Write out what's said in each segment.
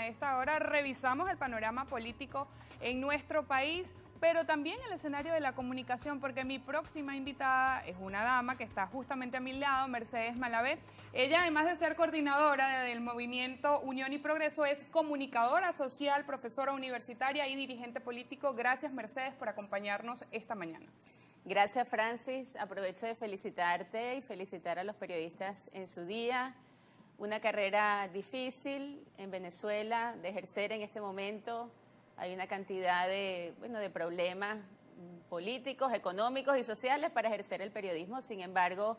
A esta hora revisamos el panorama político en nuestro país, pero también el escenario de la comunicación, porque mi próxima invitada es una dama que está justamente a mi lado, Mercedes Malavé. Ella, además de ser coordinadora del movimiento Unión y Progreso, es comunicadora social, profesora universitaria y dirigente político. Gracias, Mercedes, por acompañarnos esta mañana. Gracias, Francis. Aprovecho de felicitarte y felicitar a los periodistas en su día. Una carrera difícil en Venezuela de ejercer en este momento. Hay una cantidad de problemas políticos, económicos y sociales para ejercer el periodismo. Sin embargo,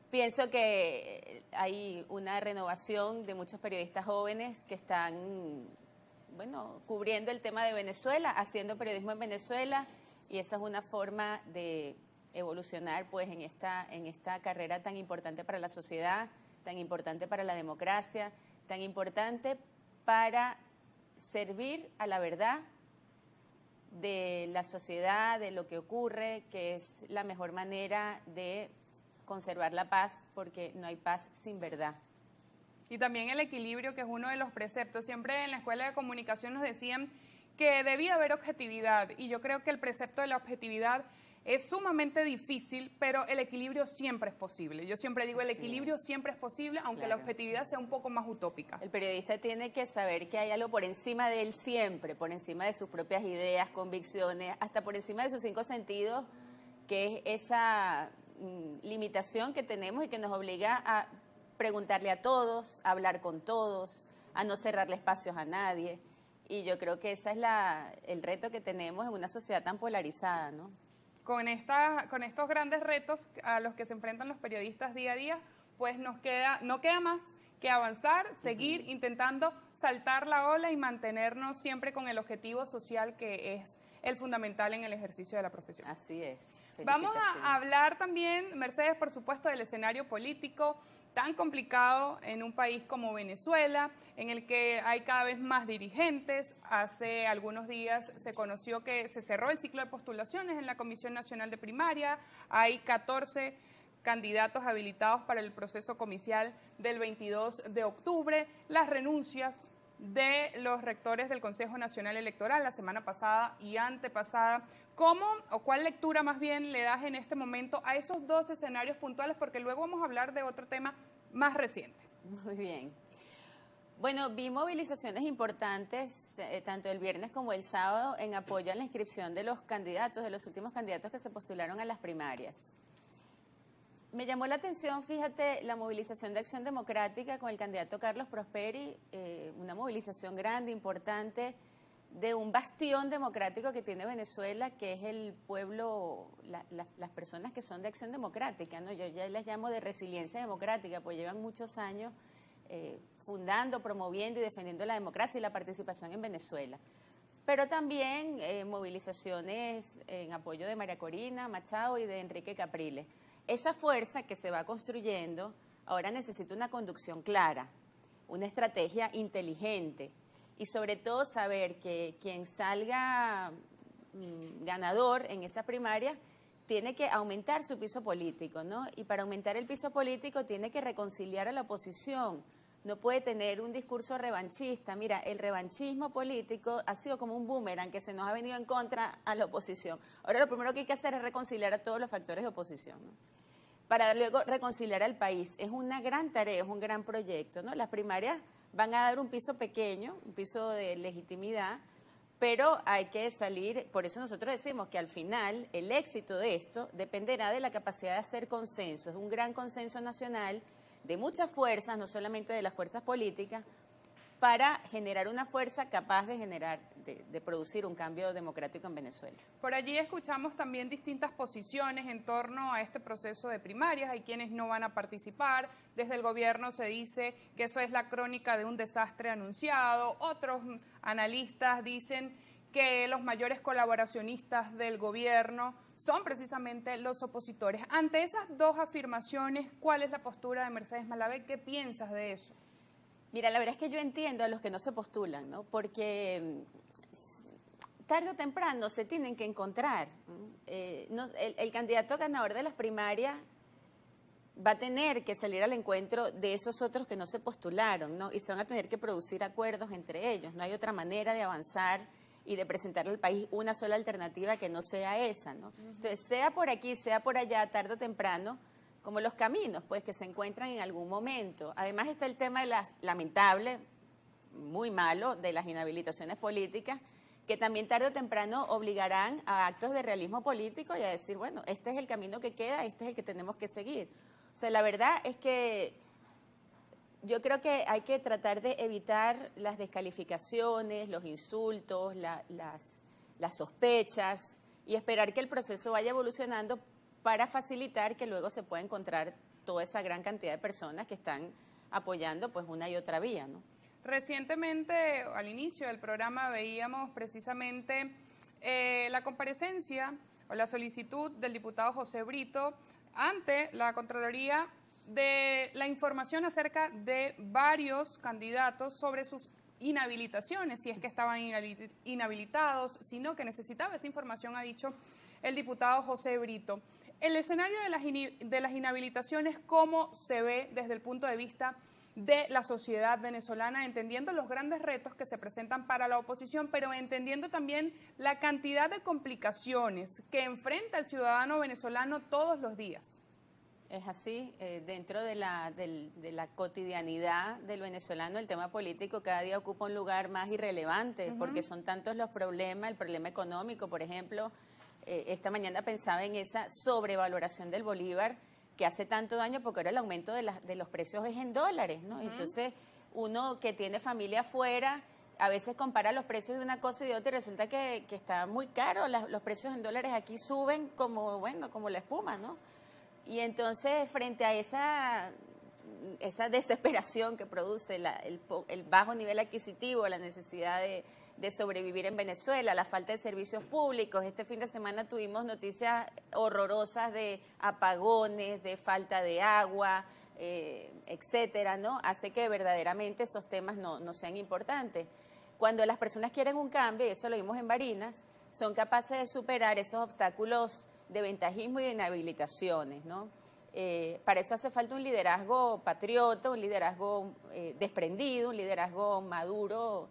pienso que hay una renovación de muchos periodistas jóvenes que están cubriendo el tema de Venezuela, haciendo periodismo en Venezuela, y esa es una forma de evolucionar pues en esta carrera tan importante para la sociedad, tan importante para la democracia, tan importante para servir a la verdad de la sociedad, de lo que ocurre, que es la mejor manera de conservar la paz, porque no hay paz sin verdad. Y también el equilibrio, que es uno de los preceptos. Siempre en la Escuela de Comunicación nos decían que debía haber objetividad, y yo creo que el precepto de la objetividad es sumamente difícil, pero el equilibrio siempre es posible. Yo siempre digo, el equilibrio siempre es posible, aunque claro, la objetividad sea un poco más utópica. El periodista tiene que saber que hay algo por encima de él siempre, por encima de sus propias ideas, convicciones, hasta por encima de sus 5 sentidos, que es esa limitación que tenemos y que nos obliga a preguntarle a todos, a hablar con todos, a no cerrarle espacios a nadie. Y yo creo que ese es el reto que tenemos en una sociedad tan polarizada, ¿no? Con estos grandes retos a los que se enfrentan los periodistas día a día, pues no queda más que avanzar, seguir intentando saltar la ola y mantenernos siempre con el objetivo social, que es el fundamental en el ejercicio de la profesión. Así es. Vamos a hablar también, Mercedes, por supuesto, del escenario político tan complicado en un país como Venezuela, en el que hay cada vez más dirigentes. Hace algunos días se conoció que se cerró el ciclo de postulaciones en la Comisión Nacional de Primaria. Hay 14 candidatos habilitados para el proceso comicial del 22 de octubre. Las renuncias de los rectores del Consejo Nacional Electoral la semana pasada y antepasada. ¿Cómo o cuál lectura más bien le das en este momento a esos dos escenarios puntuales? Porque luego vamos a hablar de otro tema más reciente. Muy bien. Bueno, vi movilizaciones importantes tanto el viernes como el sábado en apoyo a la inscripción de los candidatos, de los últimos candidatos que se postularon a las primarias. Me llamó la atención, fíjate, la movilización de Acción Democrática con el candidato Carlos Prosperi, una movilización grande, importante, de un bastión democrático que tiene Venezuela, que es el pueblo, las personas que son de Acción Democrática, ¿no? Yo ya les llamo de resiliencia democrática, pues llevan muchos años fundando, promoviendo y defendiendo la democracia y la participación en Venezuela. Pero también movilizaciones en apoyo de María Corina Machado y de Enrique Capriles. Esa fuerza que se va construyendo ahora necesita una conducción clara, una estrategia inteligente y sobre todo saber que quien salga ganador en esa primaria tiene que aumentar su piso político, ¿no? Y para aumentar el piso político tiene que reconciliar a la oposición. No puede tener un discurso revanchista. Mira, el revanchismo político ha sido como un boomerang que se nos ha venido en contra a la oposición. Ahora lo primero que hay que hacer es reconciliar a todos los factores de oposición, ¿no? Para luego reconciliar al país. Es una gran tarea, es un gran proyecto, ¿no? Las primarias van a dar un piso pequeño, un piso de legitimidad, pero hay que salir, por eso nosotros decimos que al final el éxito de esto dependerá de la capacidad de hacer consenso. Es un gran consenso nacional de muchas fuerzas, no solamente de las fuerzas políticas, para generar una fuerza capaz de producir un cambio democrático en Venezuela. Por allí escuchamos también distintas posiciones en torno a este proceso de primarias. Hay quienes no van a participar. Desde el gobierno se dice que eso es la crónica de un desastre anunciado. Otros analistas dicen que los mayores colaboracionistas del gobierno son precisamente los opositores. Ante esas dos afirmaciones, ¿cuál es la postura de Mercedes Malavé? ¿Qué piensas de eso? Mira, la verdad es que yo entiendo a los que no se postulan, ¿no? Porque tarde o temprano se tienen que encontrar. El candidato ganador de las primarias va a tener que salir al encuentro de esos otros que no se postularon, ¿no? Y se van a tener que producir acuerdos entre ellos. No hay otra manera de avanzar y de presentarle al país una sola alternativa que no sea esa, ¿no? Entonces, sea por aquí, sea por allá, tarde o temprano, como los caminos, pues, que se encuentran en algún momento. Además está el tema de las, lamentable, muy malo, de las inhabilitaciones políticas, que también tarde o temprano obligarán a actos de realismo político y a decir, bueno, este es el camino que queda, este es el que tenemos que seguir. O sea, la verdad es que yo creo que hay que tratar de evitar las descalificaciones, los insultos, las sospechas y esperar que el proceso vaya evolucionando para facilitar que luego se pueda encontrar toda esa gran cantidad de personas que están apoyando pues una y otra vía, ¿no? Recientemente, al inicio del programa, veíamos precisamente la comparecencia o la solicitud del diputado José Brito ante la Contraloría de la información acerca de varios candidatos sobre sus inhabilitaciones, si es que estaban inhabilitados, sino que necesitaba esa información, ha dicho el diputado José Brito. El escenario de las inhabilitaciones, ¿cómo se ve desde el punto de vista de la sociedad venezolana, entendiendo los grandes retos que se presentan para la oposición, pero entendiendo también la cantidad de complicaciones que enfrenta el ciudadano venezolano todos los días? Es así, dentro de la cotidianidad del venezolano, el tema político cada día ocupa un lugar más irrelevante, porque son tantos los problemas, el problema económico, por ejemplo, esta mañana pensaba en esa sobrevaloración del bolívar, que hace tanto daño porque ahora el aumento de los precios es en dólares, ¿no? Entonces, uno que tiene familia afuera, a veces compara los precios de una cosa y de otra y resulta que está muy caro. Los precios en dólares aquí suben como, bueno, como la espuma, ¿no? Y entonces, frente a esa desesperación que produce el bajo nivel adquisitivo, la necesidad de sobrevivir en Venezuela, la falta de servicios públicos. Este fin de semana tuvimos noticias horrorosas de apagones, de falta de agua, etcétera, ¿no? Hace que verdaderamente esos temas no sean importantes. Cuando las personas quieren un cambio, y eso lo vimos en Barinas, son capaces de superar esos obstáculos de ventajismo y de inhabilitaciones, ¿no? Para eso hace falta un liderazgo patriota, un liderazgo desprendido, un liderazgo maduro,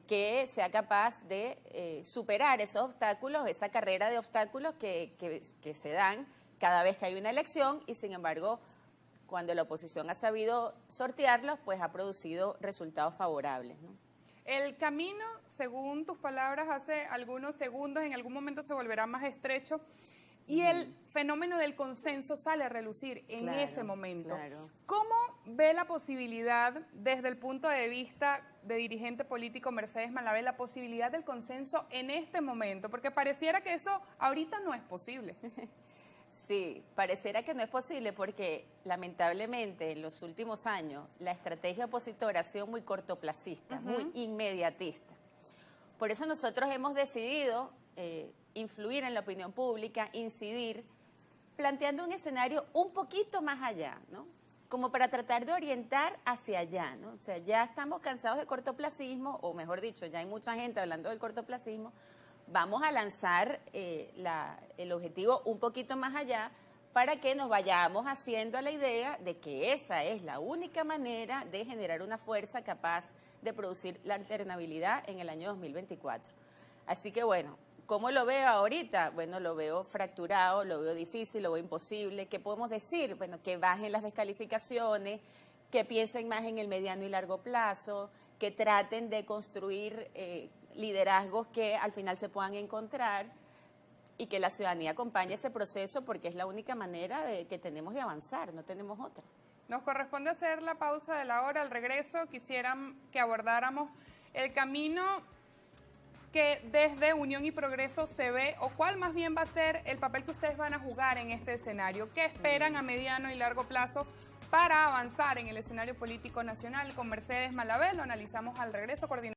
que sea capaz de superar esos obstáculos, esa carrera de obstáculos que se dan cada vez que hay una elección y, sin embargo, cuando la oposición ha sabido sortearlos, pues ha producido resultados favorables, ¿no? El camino, según tus palabras, hace algunos segundos, en algún momento se volverá más estrecho y el fenómeno del consenso sale a relucir en ese momento. Claro. ¿Cómo ve la posibilidad, desde el punto de vista de dirigente político Mercedes Malavé, la posibilidad del consenso en este momento? Porque pareciera que eso ahorita no es posible. Sí, pareciera que no es posible porque lamentablemente en los últimos años la estrategia opositora ha sido muy cortoplacista, muy inmediatista. Por eso nosotros hemos decidido influir en la opinión pública, incidir, planteando un escenario un poquito más allá, ¿no? Como para tratar de orientar hacia allá, ¿no? O sea, ya estamos cansados de cortoplacismo, o mejor dicho, ya hay mucha gente hablando del cortoplacismo. Vamos a lanzar el objetivo un poquito más allá para que nos vayamos haciendo a la idea de que esa es la única manera de generar una fuerza capaz de producir la alternabilidad en el año 2024. Así que bueno, ¿cómo lo veo ahorita? Bueno, lo veo fracturado, lo veo difícil, lo veo imposible. ¿Qué podemos decir? Bueno, que bajen las descalificaciones, que piensen más en el mediano y largo plazo, que traten de construir liderazgos que al final se puedan encontrar y que la ciudadanía acompañe ese proceso porque es la única manera que tenemos de avanzar, no tenemos otra. Nos corresponde hacer la pausa de la hora. Al regreso quisieran que abordáramos el camino que desde Unión y Progreso se ve, o cuál más bien va a ser el papel que ustedes van a jugar en este escenario. ¿Qué esperan a mediano y largo plazo para avanzar en el escenario político nacional? Con Mercedes Malavé lo analizamos al regreso.